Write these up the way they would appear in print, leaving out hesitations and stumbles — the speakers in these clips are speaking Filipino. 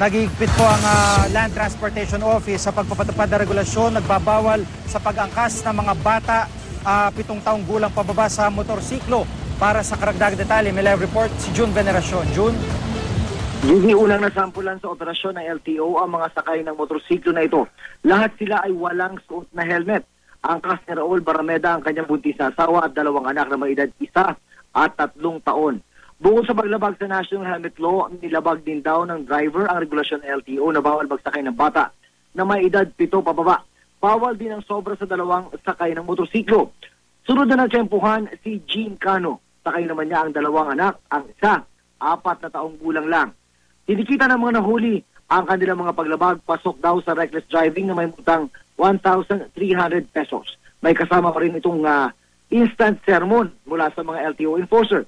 Nagigpit po ang Land Transportation Office sa pagpapatupad ng regulasyon, nagbabawal sa pag-angkas ng mga bata 7 taong gulang pababa sa motorsiklo. Para sa karagdagang detalye, may live report si June Veneracion. June? Hindi unang nasampulan sa operasyon ng LTO ang mga sakay ng motorsiklo na ito. Lahat sila ay walang suot na helmet. Angkas ni Raul Barameda ang kanyang buntis na asawa at 2 anak na may edad 1 at 3 taon. Bukod sa paglabag sa National Helmet Law, nilabag din daw ng driver ang regulasyon ng LTO na bawal magsakay ng bata na may edad 7 pababa. Bawal din ang sobra sa 2 sakay ng motorsiklo. Sunod na natsyempuhan si Jean Cano. Sakay naman niya ang 2 anak, ang isa, 4 na taong gulang lang. Tinikita ng mga nahuli ang kanilang mga paglabag, pasok daw sa reckless driving na may mutang 1,300 pesos. May kasama pa rin itong instant sermon mula sa mga LTO enforcer.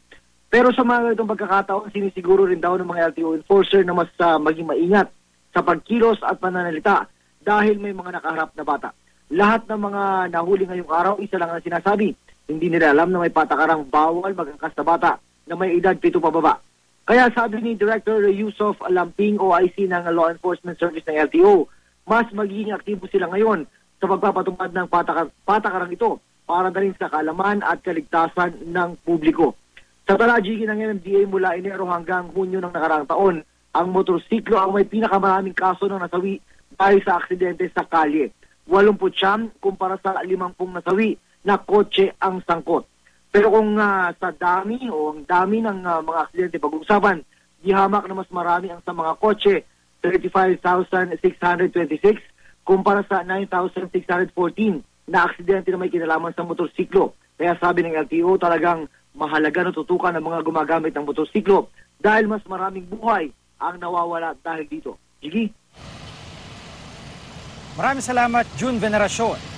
Pero sa mga itong pagkakataon, sinisiguro rin daw ng mga LTO enforcer na mas maging maingat sa pagkilos at pananalita dahil may mga nakaharap na bata. Lahat ng mga nahuli ngayong araw, isa lang ang sinasabi. Hindi nila alam na may patakarang bawal mag-angkas na bata na may edad 7 pababa. Kaya sabi ni Director Yusuf Lamping, OIC ng Law Enforcement Service ng LTO, mas magiging aktibo sila ngayon sa pagpapatupad ng patakarang ito para na rin sa kaalaman at kaligtasan ng publiko. Sa talagigin ng NMDA mula Enero hanggang Hunyo ng nakaraang taon, ang motorsiklo ang may pinakamaraming kaso ng nasawi dahil sa aksidente sa kalye. 80 kumpara sa 50 nasawi na kotse ang sangkot. Pero kung sa dami o ang dami ng mga aksidente pag-uusapan, di hamak na mas marami ang sa mga kotse, 35,626 kumpara sa 9,614 na aksidente na may kinalaman sa motorsiklo. Kaya sabi ng LTO talagang mahalaga na tutukan ng mga gumagamit ng motorsiklo dahil mas maraming buhay ang nawawala dahil dito. Gigi? Maraming salamat, June Veneracion.